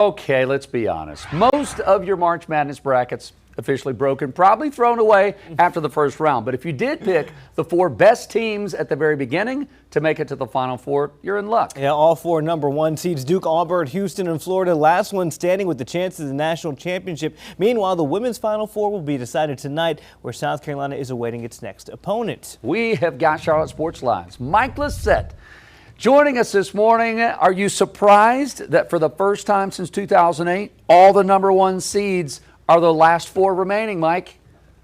Okay, let's be honest. Most of your March Madness brackets officially broken, probably thrown away after the first round. But if you did pick the four best teams at the very beginning to make it to the Final Four, you're in luck. Yeah, all four #1 seeds, Duke, Auburn, Houston, and Florida. Last one standing with the chance of the national championship. Meanwhile, the women's Final Four will be decided tonight, where South Carolina is awaiting its next opponent. We have got Charlotte Sports Line's Mike Lissette joining us this morning. Are you surprised that for the first time since 2008, all the #1 seeds are the last four remaining, Mike?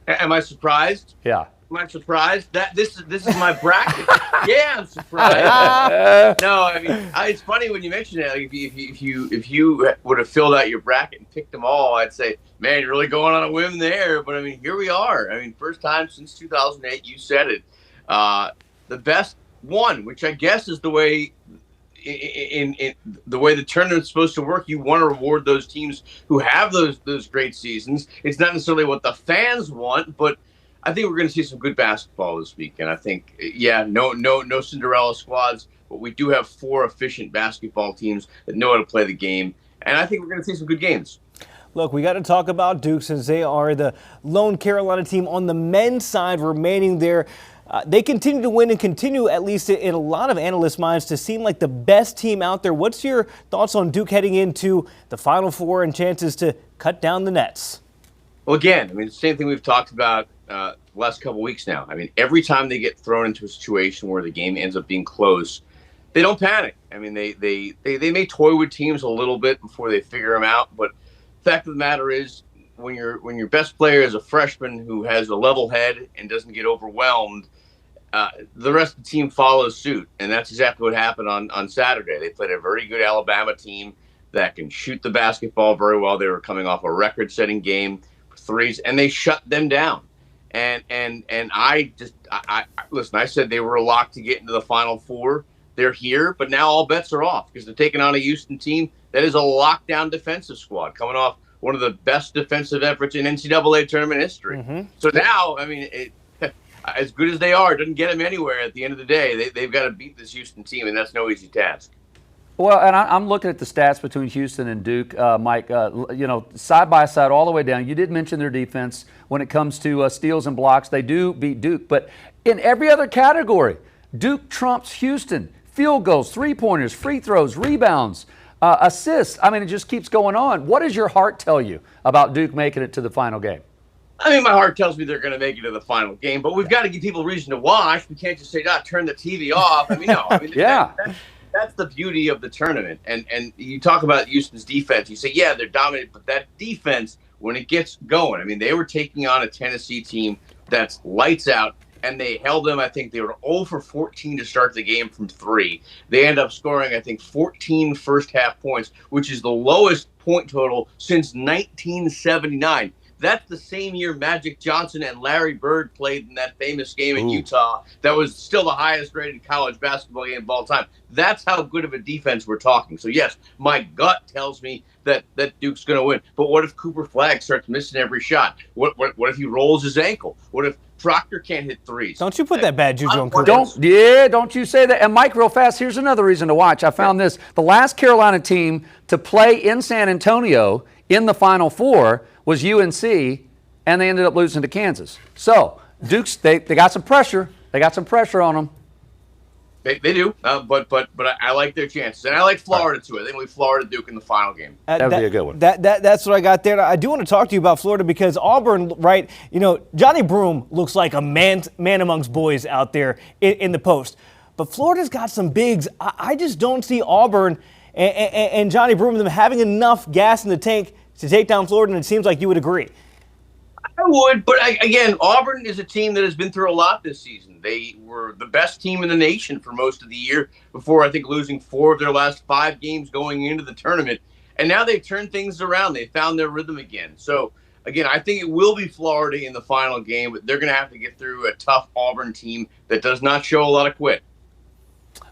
Am I surprised? Yeah. Am I surprised that this is my bracket? Yeah, I'm surprised. No, I mean, it's funny when you mention it. Like if you would have filled out your bracket and picked them all, I'd say, man, you're really going on a whim there. But I mean, here we are. I mean, first time since 2008. You said it. The best one, which I guess is the way in the way the tournament's supposed to work. You want to reward those teams who have those great seasons. It's not necessarily what the fans want, but I think we're going to see some good basketball this week. And I think, yeah, no Cinderella squads, but we do have four efficient basketball teams that know how to play the game. And I think we're going to see some good games. Look, we got to talk about Duke, since they are the lone Carolina team on the men's side remaining there. They continue to win and continue, at least in a lot of analysts' minds, to seem like the best team out there. What's your thoughts on Duke heading into the Final Four and chances to cut down the nets? Well, again, I mean, the same thing we've talked about the last couple of weeks now. I mean, every time they get thrown into a situation where the game ends up being close, they don't panic. I mean, they may toy with teams a little bit before they figure them out. But the fact of the matter is, when your best player is a freshman who has a level head and doesn't get overwhelmed, the rest of the team follows suit. And that's exactly what happened on Saturday. They played a very good Alabama team that can shoot the basketball very well. They were coming off a record-setting game for threes, and they shut them down. And I listen, I said they were a lock to get into the Final Four. They're here, but now all bets are off because they're taking on a Houston team that is a lockdown defensive squad coming off one of the best defensive efforts in NCAA tournament history. So now, I mean, as good as they are, it doesn't get them anywhere at the end of the day. They've got to beat this Houston team, and that's no easy task. Well, and I'm looking at the stats between Houston and Duke, Mike, side by side all the way down. You did mention their defense when it comes to steals and blocks. They do beat Duke. But in every other category, Duke trumps Houston. Field goals, three-pointers, free throws, rebounds, assists. I mean, it just keeps going on. What does your heart tell you about Duke making it to the final game? I mean, my heart tells me they're going to make it to the final game, but we've got to give people reason to watch. We can't just say, turn the TV off. I mean, no. I mean, yeah. That's the beauty of the tournament. And you talk about Houston's defense. You say, yeah, they're dominant, but that defense, when it gets going, I mean, they were taking on a Tennessee team that's lights out, and they held them. I think they were 0 for 14 to start the game from three. They end up scoring, I think, 14 first-half points, which is the lowest point total since 1979. That's the same year Magic Johnson and Larry Bird played in that famous game in Utah. That was still the highest-rated college basketball game of all time. That's how good of a defense we're talking. So, yes, my gut tells me that Duke's going to win. But what if Cooper Flagg starts missing every shot? What if he rolls his ankle? What if Proctor can't hit threes? Don't you put that bad juju on Cooper. Don't you say that. And Mike, real fast, here's another reason to watch. I found this. The last Carolina team to play in San Antonio in the Final Four was UNC, and they ended up losing to Kansas. So Duke's they got some pressure. They got some pressure on them. They do, but I like their chances, and I like Florida too. I think we Florida Duke in the final game. That would be a good one. That's what I got there. I do want to talk to you about Florida because Auburn, right? You know, Johnny Broome looks like a man amongst boys out there in the post, but Florida's got some bigs. I just don't see Auburn and Johnny Broome them having enough gas in the tank to take down Florida, and it seems like you would agree. I would, but again, Auburn is a team that has been through a lot this season. They were the best team in the nation for most of the year before, I think, losing 4 of their last 5 games going into the tournament. And now they've turned things around. They found their rhythm again. So, again, I think it will be Florida in the final game, but they're going to have to get through a tough Auburn team that does not show a lot of quit.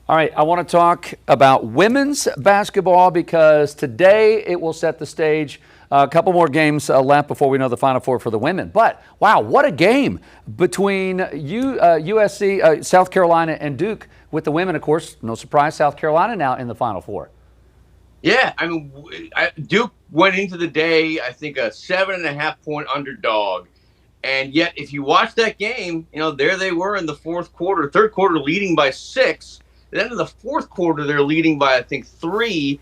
All right, I want to talk about women's basketball because today it will set the stage. A couple more games left before we know the Final Four for the women. But, wow, what a game between USC, South Carolina, and Duke with the women, of course. No surprise, South Carolina now in the Final Four. Yeah, I mean, Duke went into the day, I think, a 7.5 point underdog. And yet, if you watch that game, there they were in the third quarter, leading by 6. Then in the fourth quarter, they're leading by, I think, 3,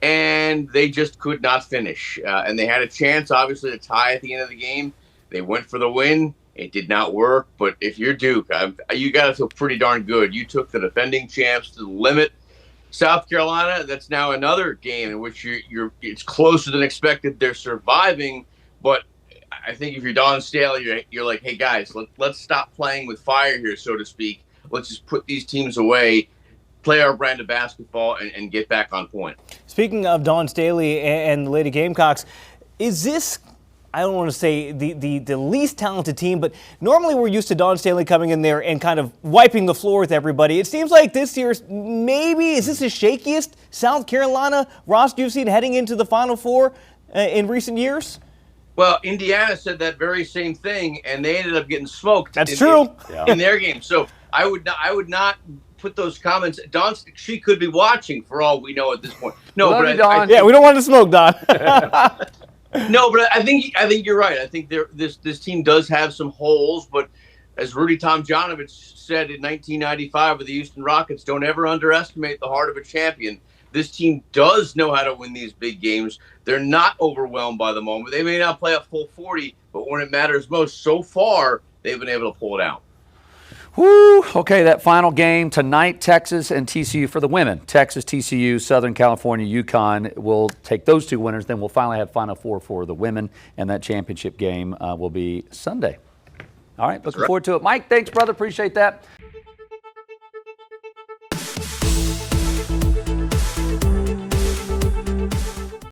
and they just could not finish. And they had a chance, obviously, to tie at the end of the game. They went for the win. It did not work. But if you're Duke, you got to feel pretty darn good. You took the defending champs to the limit. South Carolina, that's now another game in which it's closer than expected. They're surviving, but I think if you're Don Staley, you're like, hey guys, let's stop playing with fire here, so to speak. Let's just put these teams away, play our brand of basketball, and get back on point. Speaking of Don Staley and the Lady Gamecocks, is this, I don't want to say the least talented team, but normally we're used to Don Staley coming in there and kind of wiping the floor with everybody. It seems like this year's is this the shakiest South Carolina roster you've seen heading into the Final Four in recent years? Well, Indiana said that very same thing, and they ended up getting smoked. That's true. In their game. So I would not put those comments. Don, she could be watching for all we know at this point. No, Love but you, Don. Yeah, we don't want to smoke, Don. No, but I think you're right. I think this team does have some holes, but as Rudy Tomjanovich said in 1995 with the Houston Rockets, don't ever underestimate the heart of a champion. This team does know how to win these big games. They're not overwhelmed by the moment. They may not play a full 40, but when it matters most, so far, they've been able to pull it out. Woo! Okay, that final game tonight, Texas and TCU for the women. Texas, TCU, Southern California, UConn. We'll take those two winners. Then we'll finally have Final Four for the women, and that championship game will be Sunday. All right, looking forward to it. Mike, thanks, brother. Appreciate that.